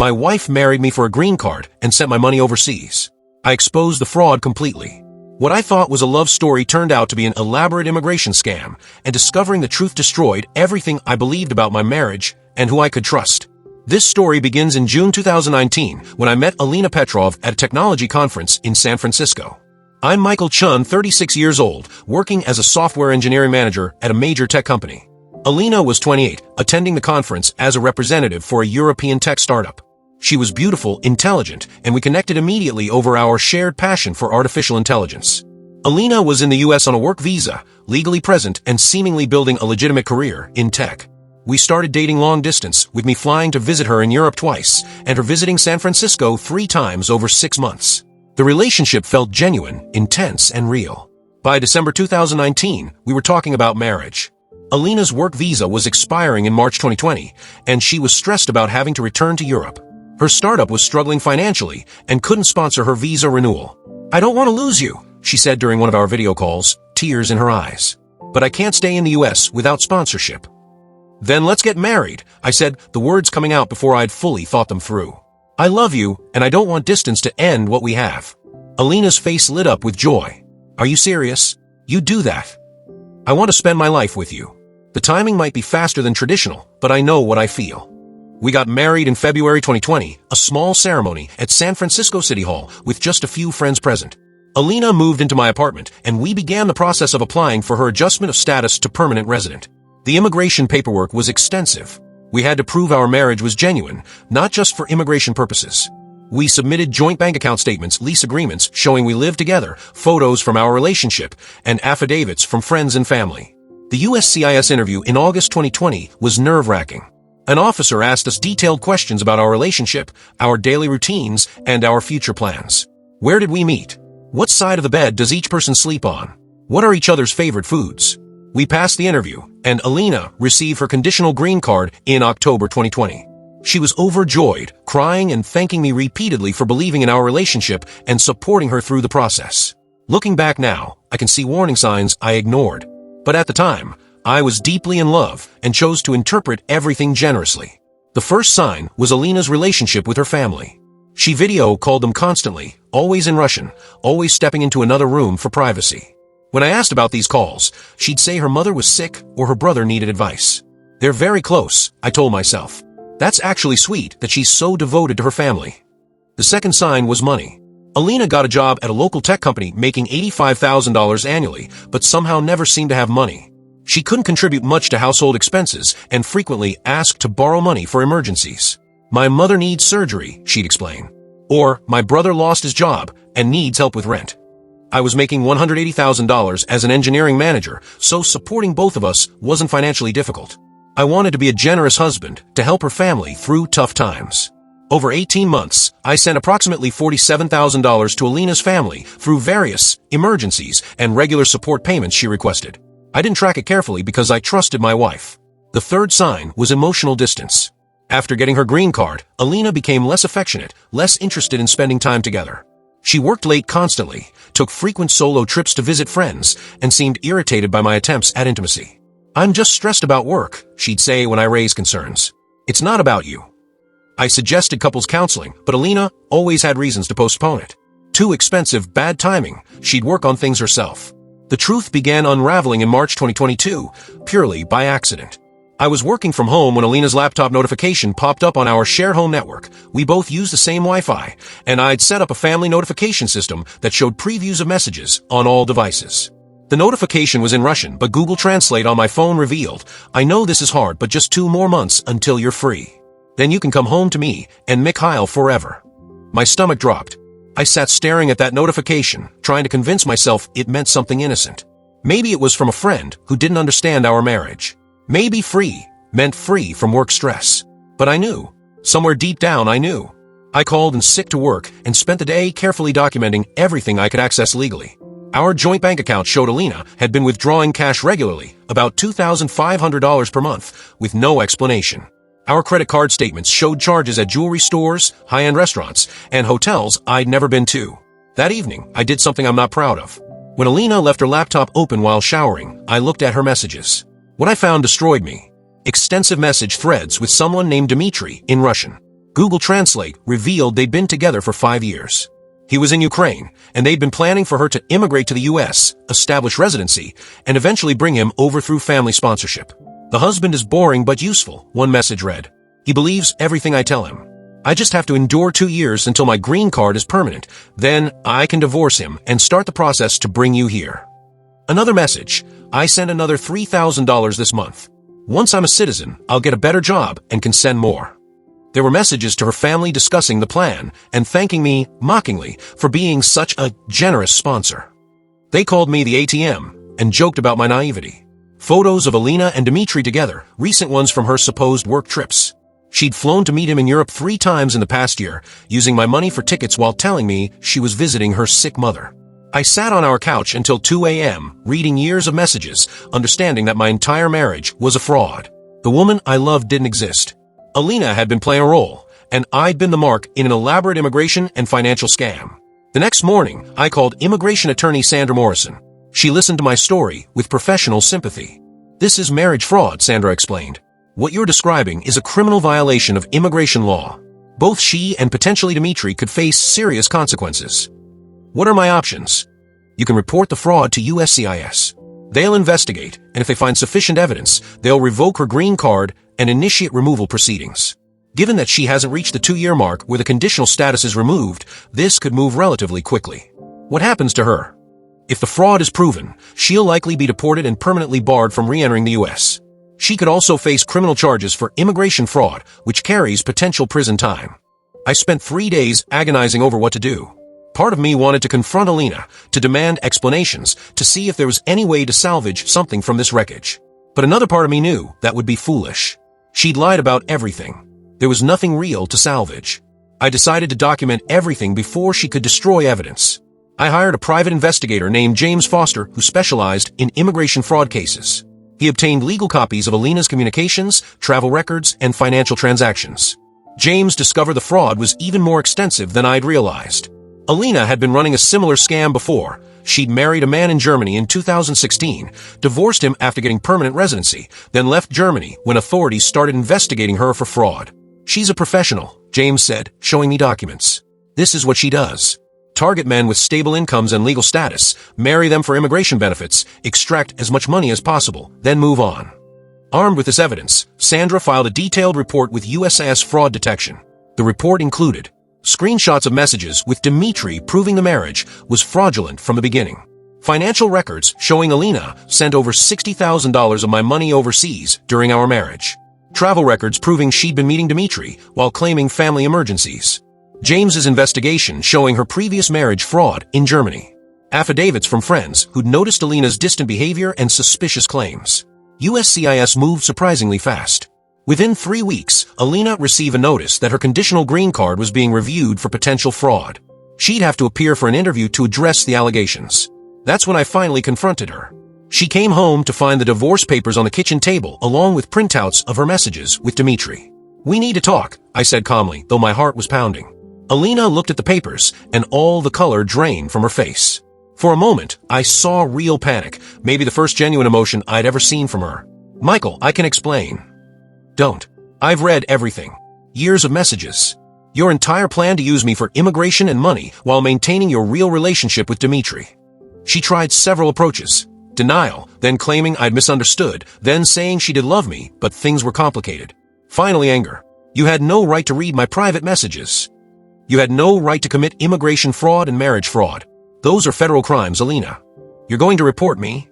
My wife married me for a green card and sent my money overseas. I exposed the fraud completely. What I thought was a love story turned out to be an elaborate immigration scam, and discovering the truth destroyed everything I believed about my marriage and who I could trust. This story begins in June 2019 when I met Alina Petrov at a technology conference in San Francisco. I'm Michael Chun, 36 years old, working as a software engineering manager at a major tech company. Alina was 28, attending the conference as a representative for a European tech startup. She was beautiful, intelligent, and we connected immediately over our shared passion for artificial intelligence. Alina was in the US on a work visa, legally present and seemingly building a legitimate career in tech. We started dating long distance, with me flying to visit her in Europe twice, and her visiting San Francisco 3 times over 6 months. The relationship felt genuine, intense, and real. By December 2019, we were talking about marriage. Alina's work visa was expiring in March 2020, and she was stressed about having to return to Europe. Her startup was struggling financially and couldn't sponsor her visa renewal. "I don't want to lose you," she said during one of our video calls, tears in her eyes. "But I can't stay in the US without sponsorship." "Then let's get married," I said, the words coming out before I'd fully thought them through. "I love you, and I don't want distance to end what we have." Alina's face lit up with joy. "Are you serious? You'd do that?" "I want to spend my life with you. The timing might be faster than traditional, but I know what I feel." We got married in February 2020, a small ceremony at San Francisco City Hall with just a few friends present. Alina moved into my apartment, and we began the process of applying for her adjustment of status to permanent resident. The immigration paperwork was extensive. We had to prove our marriage was genuine, not just for immigration purposes. We submitted joint bank account statements, lease agreements showing we lived together, photos from our relationship, and affidavits from friends and family. The USCIS interview in August 2020 was nerve-wracking. An officer asked us detailed questions about our relationship, our daily routines, and our future plans. Where did we meet? What side of the bed does each person sleep on? What are each other's favorite foods? We passed the interview, and Alina received her conditional green card in October 2020. She was overjoyed, crying and thanking me repeatedly for believing in our relationship and supporting her through the process. Looking back now, I can see warning signs I ignored. But at the time, I was deeply in love and chose to interpret everything generously. The first sign was Alina's relationship with her family. She video called them constantly, always in Russian, always stepping into another room for privacy. When I asked about these calls, she'd say her mother was sick or her brother needed advice. "They're very close," I told myself. That's actually sweet that she's so devoted to her family. The second sign was money. Alina got a job at a local tech company making $85,000 annually, but somehow never seemed to have money. She couldn't contribute much to household expenses and frequently asked to borrow money for emergencies. "My mother needs surgery," she'd explain. Or, "My brother lost his job and needs help with rent." I was making $180,000 as an engineering manager, so supporting both of us wasn't financially difficult. I wanted to be a generous husband to help her family through tough times. Over 18 months, I sent approximately $47,000 to Alina's family through various emergencies and regular support payments she requested. I didn't track it carefully because I trusted my wife. The third sign was emotional distance. After getting her green card, Alina became less affectionate, less interested in spending time together. She worked late constantly, took frequent solo trips to visit friends, and seemed irritated by my attempts at intimacy. "I'm just stressed about work," she'd say when I raised concerns. "It's not about you." I suggested couples counseling, but Alina always had reasons to postpone it. Too expensive, bad timing, she'd work on things herself. The truth began unraveling in March 2022, purely by accident. I was working from home when Alina's laptop notification popped up on our shared home network. We both used the same Wi-Fi, and I'd set up a family notification system that showed previews of messages on all devices. The notification was in Russian, but Google Translate on my phone revealed, "I know this is hard, but just 2 more months until you're free. Then you can come home to me and Mikhail forever." My stomach dropped. I sat staring at that notification, trying to convince myself it meant something innocent. Maybe it was from a friend who didn't understand our marriage. Maybe free meant free from work stress. But I knew. Somewhere deep down I knew. I called in sick to work and spent the day carefully documenting everything I could access legally. Our joint bank account showed Alina had been withdrawing cash regularly, about $2,500 per month, with no explanation. Our credit card statements showed charges at jewelry stores, high-end restaurants, and hotels I'd never been to. That evening, I did something I'm not proud of. When Alina left her laptop open while showering, I looked at her messages. What I found destroyed me. Extensive message threads with someone named Dmitry in Russian. Google Translate revealed they'd been together for 5 years. He was in Ukraine, and they'd been planning for her to immigrate to the U.S., establish residency, and eventually bring him over through family sponsorship. The husband is boring but useful, one message read. He believes everything I tell him. I just have to endure 2 years until my green card is permanent. Then I can divorce him and start the process to bring you here. Another message. I send another $3,000 this month. Once I'm a citizen, I'll get a better job and can send more. There were messages to her family discussing the plan and thanking me, mockingly, for being such a generous sponsor. They called me the ATM and joked about my naivety. Photos of Alina and Dmitry together, recent ones from her supposed work trips. She'd flown to meet him in Europe 3 times in the past year, using my money for tickets while telling me she was visiting her sick mother. I sat on our couch until 2 a.m., reading years of messages, understanding that my entire marriage was a fraud. The woman I loved didn't exist. Alina had been playing a role, and I'd been the mark in an elaborate immigration and financial scam. The next morning, I called immigration attorney Sandra Morrison. She listened to my story with professional sympathy. This is marriage fraud, Sandra explained. What you're describing is a criminal violation of immigration law. Both she and potentially Dmitry could face serious consequences. What are my options? You can report the fraud to USCIS. They'll investigate, and if they find sufficient evidence, they'll revoke her green card and initiate removal proceedings. Given that she hasn't reached the 2-year mark where the conditional status is removed, this could move relatively quickly. What happens to her? If the fraud is proven, she'll likely be deported and permanently barred from re-entering the U.S. She could also face criminal charges for immigration fraud, which carries potential prison time. I spent 3 days agonizing over what to do. Part of me wanted to confront Alina, to demand explanations, to see if there was any way to salvage something from this wreckage. But another part of me knew that would be foolish. She'd lied about everything. There was nothing real to salvage. I decided to document everything before she could destroy evidence. I hired a private investigator named James Foster who specialized in immigration fraud cases. He obtained legal copies of Alina's communications, travel records, and financial transactions. James discovered the fraud was even more extensive than I'd realized. Alina had been running a similar scam before. She'd married a man in Germany in 2016, divorced him after getting permanent residency, then left Germany when authorities started investigating her for fraud. She's a professional, James said, showing me documents. This is what she does. Target men with stable incomes and legal status, marry them for immigration benefits, extract as much money as possible, then move on. Armed with this evidence, Sandra filed a detailed report with USCIS fraud detection. The report included screenshots of messages with Dmitry proving the marriage was fraudulent from the beginning. Financial records showing Alina sent over $60,000 of my money overseas during our marriage. Travel records proving she'd been meeting Dmitry while claiming family emergencies. James's investigation showing her previous marriage fraud in Germany. Affidavits from friends who'd noticed Alina's distant behavior and suspicious claims. USCIS moved surprisingly fast. Within 3 weeks, Alina received a notice that her conditional green card was being reviewed for potential fraud. She'd have to appear for an interview to address the allegations. That's when I finally confronted her. She came home to find the divorce papers on the kitchen table along with printouts of her messages with Dmitry. We need to talk, I said calmly, though my heart was pounding. Alina looked at the papers, and all the color drained from her face. For a moment, I saw real panic, maybe the first genuine emotion I'd ever seen from her. Michael, I can explain. Don't. I've read everything. Years of messages. Your entire plan to use me for immigration and money while maintaining your real relationship with Dmitry. She tried several approaches. Denial, then claiming I'd misunderstood, then saying she did love me, but things were complicated. Finally, anger. You had no right to read my private messages. You had no right to commit immigration fraud and marriage fraud. Those are federal crimes, Alina. You're going to report me?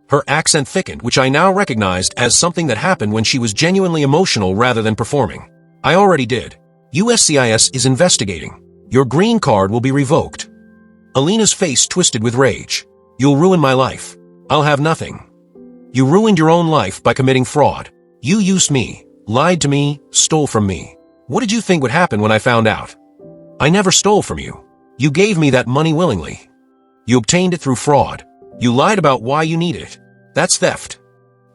Her accent thickened, which I now recognized as something that happened when she was genuinely emotional rather than performing. I already did. USCIS is investigating. Your green card will be revoked. Alina's face twisted with rage. You'll ruin my life. I'll have nothing. You ruined your own life by committing fraud. You used me, lied to me, stole from me. What did you think would happen when I found out? I never stole from you. You gave me that money willingly. You obtained it through fraud. You lied about why you need it. That's theft.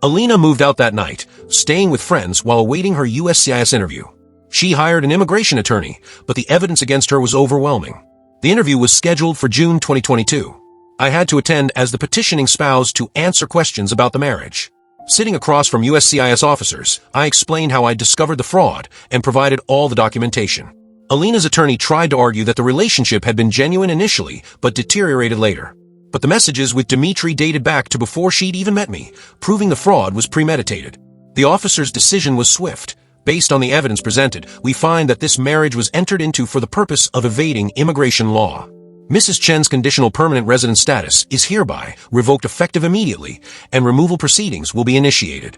Alina moved out that night, staying with friends while awaiting her USCIS interview. She hired an immigration attorney, but the evidence against her was overwhelming. The interview was scheduled for June 2022. I had to attend as the petitioning spouse to answer questions about the marriage. Sitting across from USCIS officers, I explained how I discovered the fraud and provided all the documentation. Alina's attorney tried to argue that the relationship had been genuine initially, but deteriorated later. But the messages with Dmitry dated back to before she'd even met me, proving the fraud was premeditated. The officer's decision was swift. Based on the evidence presented, we find that this marriage was entered into for the purpose of evading immigration law. Mrs. Chen's conditional permanent resident status is hereby revoked effective immediately, and removal proceedings will be initiated.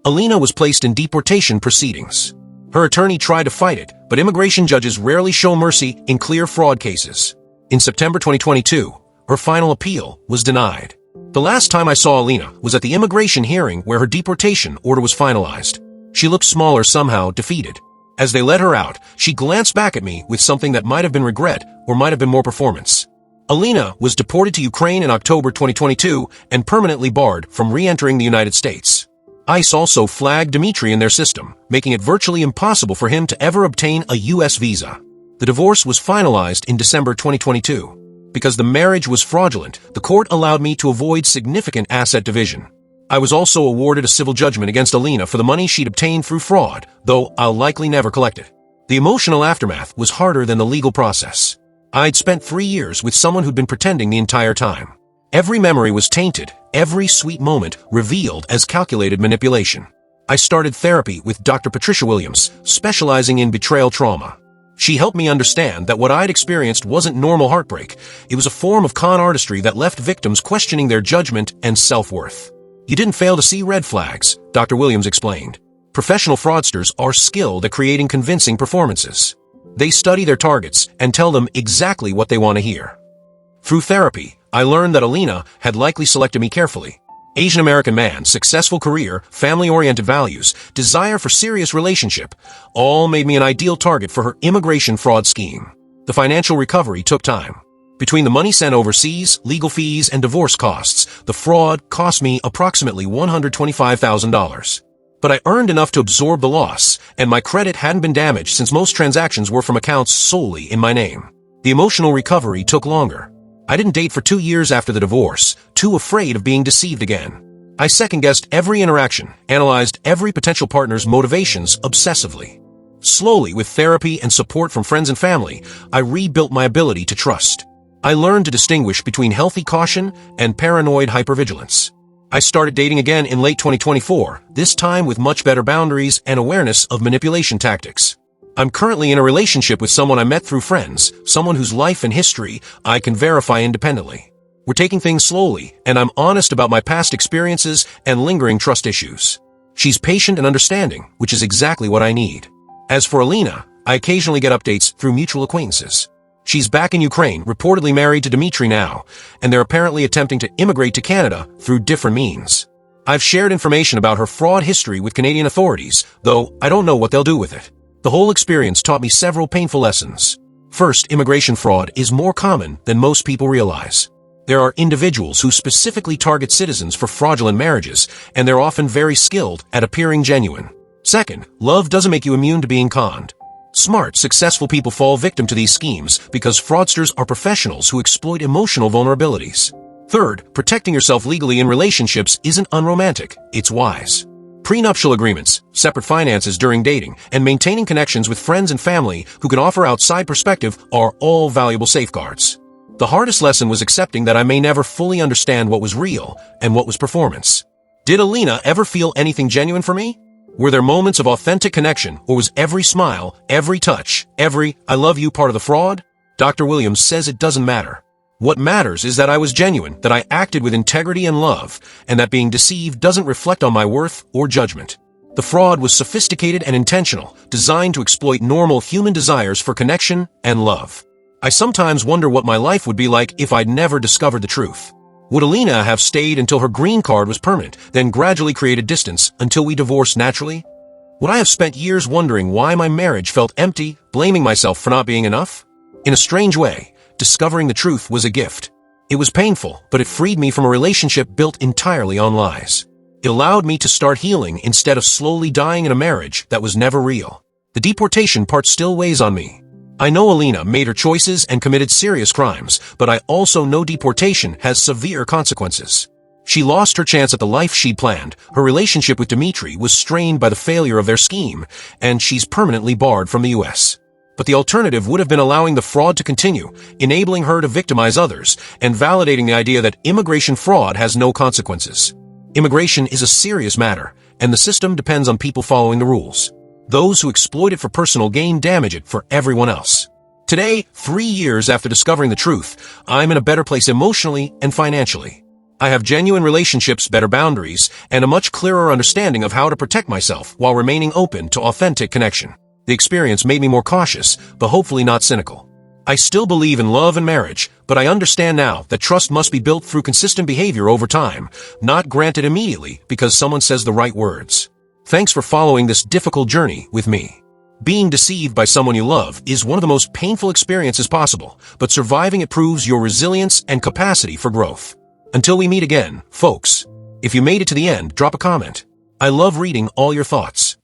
Alina was placed in deportation proceedings. Her attorney tried to fight it, but immigration judges rarely show mercy in clear fraud cases. In September 2022, her final appeal was denied. The last time I saw Alina was at the immigration hearing where her deportation order was finalized. She looked smaller, somehow defeated. As they let her out, she glanced back at me with something that might have been regret or might have been more performance. Alina was deported to Ukraine in October 2022 and permanently barred from re-entering the United States. ICE also flagged Dmitry in their system, making it virtually impossible for him to ever obtain a U.S. visa. The divorce was finalized in December 2022. Because the marriage was fraudulent, the court allowed me to avoid significant asset division. I was also awarded a civil judgment against Alina for the money she'd obtained through fraud, though I'll likely never collect it. The emotional aftermath was harder than the legal process. I'd spent 3 years with someone who'd been pretending the entire time. Every memory was tainted, every sweet moment revealed as calculated manipulation. I started therapy with Dr. Patricia Williams, specializing in betrayal trauma. She helped me understand that what I'd experienced wasn't normal heartbreak. It was a form of con artistry that left victims questioning their judgment and self-worth. You didn't fail to see red flags, Dr. Williams explained. Professional fraudsters are skilled at creating convincing performances. They study their targets and tell them exactly what they want to hear. Through therapy, I learned that Alina had likely selected me carefully. Asian American man, successful career, family-oriented values, desire for serious relationship, all made me an ideal target for her immigration fraud scheme. The financial recovery took time. Between the money sent overseas, legal fees, and divorce costs, the fraud cost me approximately $125,000. But I earned enough to absorb the loss, and my credit hadn't been damaged since most transactions were from accounts solely in my name. The emotional recovery took longer. I didn't date for 2 years after the divorce, too afraid of being deceived again. I second-guessed every interaction, analyzed every potential partner's motivations obsessively. Slowly, with therapy and support from friends and family, I rebuilt my ability to trust. I learned to distinguish between healthy caution and paranoid hypervigilance. I started dating again in late 2024, this time with much better boundaries and awareness of manipulation tactics. I'm currently in a relationship with someone I met through friends, someone whose life and history I can verify independently. We're taking things slowly, and I'm honest about my past experiences and lingering trust issues. She's patient and understanding, which is exactly what I need. As for Alina, I occasionally get updates through mutual acquaintances. She's back in Ukraine, reportedly married to Dmitry now, and they're apparently attempting to immigrate to Canada through different means. I've shared information about her fraud history with Canadian authorities, though I don't know what they'll do with it. The whole experience taught me several painful lessons. First, immigration fraud is more common than most people realize. There are individuals who specifically target citizens for fraudulent marriages, and they're often very skilled at appearing genuine. Second, love doesn't make you immune to being conned. Smart, successful people fall victim to these schemes because fraudsters are professionals who exploit emotional vulnerabilities. Third, protecting yourself legally in relationships isn't unromantic, it's wise. Prenuptial agreements, separate finances during dating, and maintaining connections with friends and family who can offer outside perspective are all valuable safeguards. The hardest lesson was accepting that I may never fully understand what was real and what was performance. Did Alina ever feel anything genuine for me? Were there moments of authentic connection, or was every smile, every touch, every "I love you" part of the fraud? Dr. Williams says it doesn't matter. What matters is that I was genuine, that I acted with integrity and love, and that being deceived doesn't reflect on my worth or judgment. The fraud was sophisticated and intentional, designed to exploit normal human desires for connection and love. I sometimes wonder what my life would be like if I'd never discovered the truth. Would Alina have stayed until her green card was permanent, then gradually created distance until we divorced naturally? Would I have spent years wondering why my marriage felt empty, blaming myself for not being enough? In a strange way, discovering the truth was a gift. It was painful, but it freed me from a relationship built entirely on lies. It allowed me to start healing instead of slowly dying in a marriage that was never real. The deportation part still weighs on me. I know Alina made her choices and committed serious crimes, but I also know deportation has severe consequences. She lost her chance at the life she'd planned, her relationship with Dmitry was strained by the failure of their scheme, and she's permanently barred from the US. But the alternative would have been allowing the fraud to continue, enabling her to victimize others, and validating the idea that immigration fraud has no consequences. Immigration is a serious matter, and the system depends on people following the rules. Those who exploit it for personal gain damage it for everyone else. Today, 3 years after discovering the truth, I'm in a better place emotionally and financially. I have genuine relationships, better boundaries, and a much clearer understanding of how to protect myself while remaining open to authentic connection. The experience made me more cautious, but hopefully not cynical. I still believe in love and marriage, but I understand now that trust must be built through consistent behavior over time, not granted immediately because someone says the right words. Thanks for following this difficult journey with me. Being deceived by someone you love is one of the most painful experiences possible, but surviving it proves your resilience and capacity for growth. Until we meet again, folks, if you made it to the end, drop a comment. I love reading all your thoughts.